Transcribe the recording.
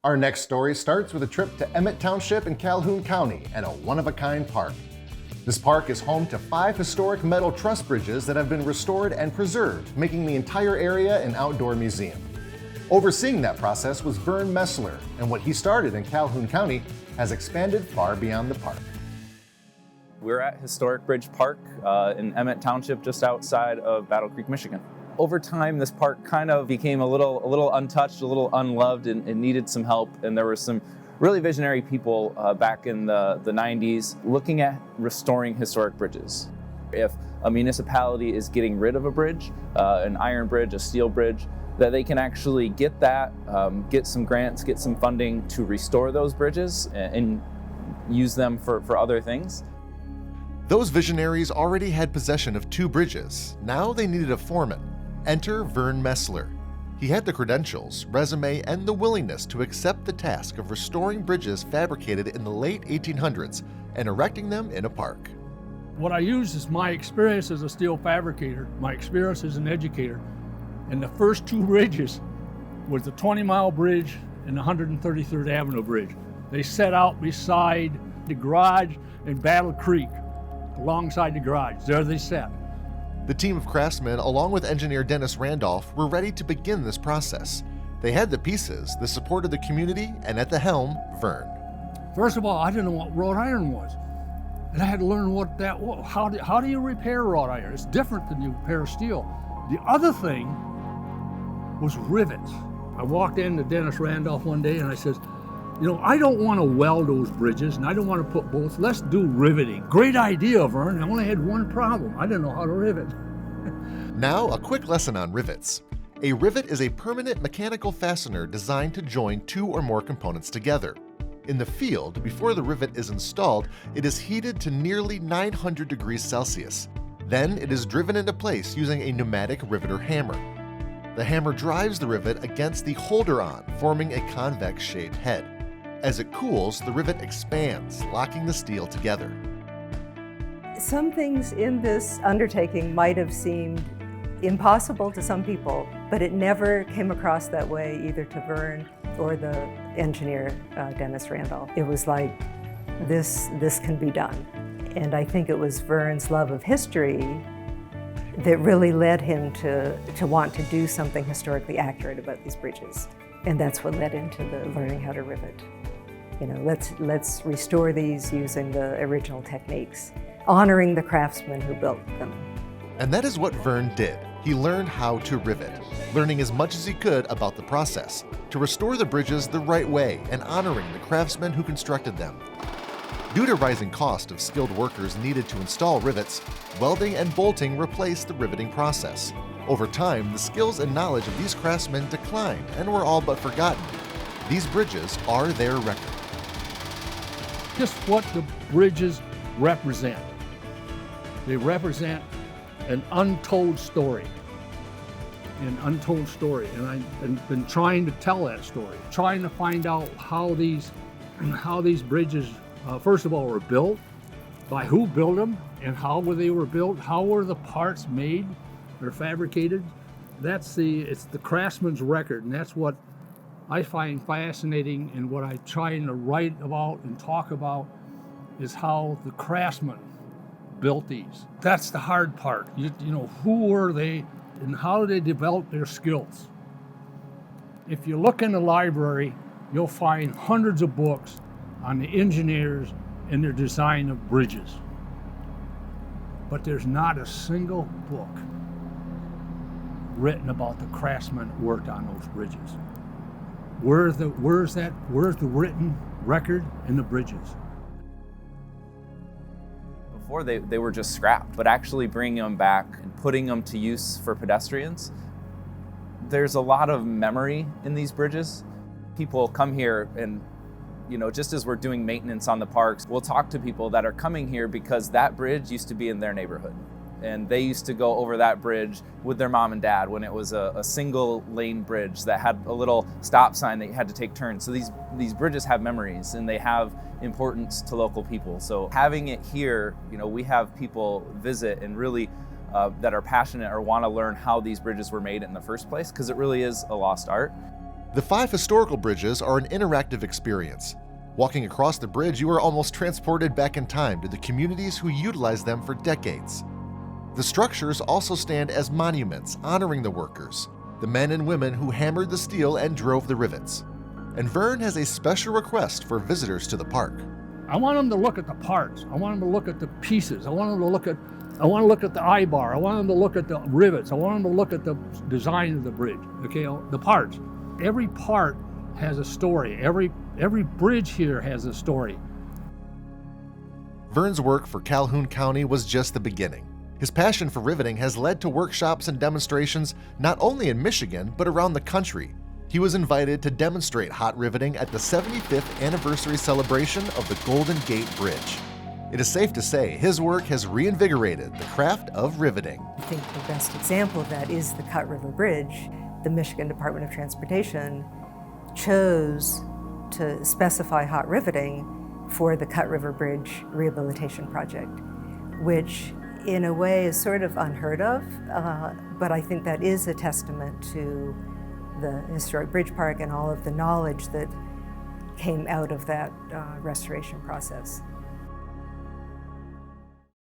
Our next story starts with a trip to Emmitt Township in Calhoun County and a one-of-a-kind park. This park is home to 5 historic metal truss bridges that have been restored and preserved, making the entire area an outdoor museum. Overseeing that process was Vern Mesler, and what he started in Calhoun County has expanded far beyond the park. We're at Historic Bridge Park in Emmitt Township, just outside of Battle Creek, Michigan. Over time, this park kind of became a little untouched, a little unloved, and needed some help. And there were some really visionary people back in the 90s looking at restoring historic bridges. If a municipality is getting rid of a bridge, an iron bridge, a steel bridge, that they can actually get that, get some grants, get some funding to restore those bridges and use them for other things. Those visionaries already had possession of 2 bridges. Now they needed a foreman. Enter Vern Mesler. He had the credentials, resume, and the willingness to accept the task of restoring bridges fabricated in the late 1800s and erecting them in a park. What I use is my experience as a steel fabricator, my experience as an educator, and the first 2 bridges was the 20-mile bridge and the 133rd Avenue bridge. They set out beside the garage in Battle Creek, alongside the garage. There they sat. The team of craftsmen, along with engineer Dennis Randolph, were ready to begin this process. They had the pieces, the support of the community, and at the helm, Vern. First of all, I didn't know what wrought iron was. And I had to learn what that was. How do you repair wrought iron? It's different than you repair steel. The other thing was rivets. I walked in to Dennis Randolph one day and I said, I don't want to weld those bridges and I don't want to put bolts. Let's do riveting. Great idea, Vern. I only had one problem. I didn't know how to rivet. Now, a quick lesson on rivets. A rivet is a permanent mechanical fastener designed to join 2 or more components together. In the field, before the rivet is installed, it is heated to nearly 900 degrees Celsius. Then it is driven into place using a pneumatic riveter hammer. The hammer drives the rivet against the holder-on, forming a convex-shaped head. As it cools, the rivet expands, locking the steel together. Some things in this undertaking might have seemed impossible to some people, but it never came across that way either to Vern or the engineer, Dennis Randolph. It was like, this can be done. And I think it was Vern's love of history that really led him to want to do something historically accurate about these bridges. And that's what led into the learning how to rivet. Let's restore these using the original techniques, honoring the craftsmen who built them. And that is what Vern did. He learned how to rivet, learning as much as he could about the process, to restore the bridges the right way and honoring the craftsmen who constructed them. Due to rising cost of skilled workers needed to install rivets, welding and bolting replaced the riveting process. Over time, the skills and knowledge of these craftsmen declined and were all but forgotten. These bridges are their record. Just what the bridges represent. They represent an untold story. And I've been trying to tell that story, trying to find out how these bridges, first of all, were built, by who built them, and how they were built, how were the parts made or fabricated. It's the craftsman's record, and that's what I find fascinating, and what I try to write about and talk about is how the craftsmen built these. That's the hard part. Who were they and how did they develop their skills? If you look in the library, you'll find hundreds of books on the engineers and their design of bridges. But there's not a single book written about the craftsmen who worked on those bridges. Where's the written record in the bridges? Before they were just scrapped, but actually bringing them back and putting them to use for pedestrians, there's a lot of memory in these bridges. People come here and, just as we're doing maintenance on the parks, we'll talk to people that are coming here because that bridge used to be in their neighborhood. And they used to go over that bridge with their mom and dad when it was a single lane bridge that had a little stop sign that you had to take turns. So these bridges have memories and they have importance to local people. So having it here, we have people visit and really that are passionate or want to learn how these bridges were made in the first place, because it really is a lost art. The 5 historical bridges are an interactive experience. Walking across the bridge, you are almost transported back in time to the communities who utilized them for decades. The structures also stand as monuments honoring the workers, the men and women who hammered the steel and drove the rivets. And Vern has a special request for visitors to the park. I want them to look at the parts. I want them to look at the pieces. I want them to look at the eye bar. I want them to look at the rivets. I want them to look at the design of the bridge. Okay, the parts. Every part has a story. Every bridge here has a story. Vern's work for Calhoun County was just the beginning. His passion for riveting has led to workshops and demonstrations not only in Michigan, but around the country. He was invited to demonstrate hot riveting at the 75th anniversary celebration of the Golden Gate Bridge. It is safe to say his work has reinvigorated the craft of riveting. I think the best example of that is the Cut River Bridge. The Michigan Department of Transportation chose to specify hot riveting for the Cut River Bridge Rehabilitation Project, which in a way is sort of unheard of, but I think that is a testament to the historic bridge park and all of the knowledge that came out of that restoration process.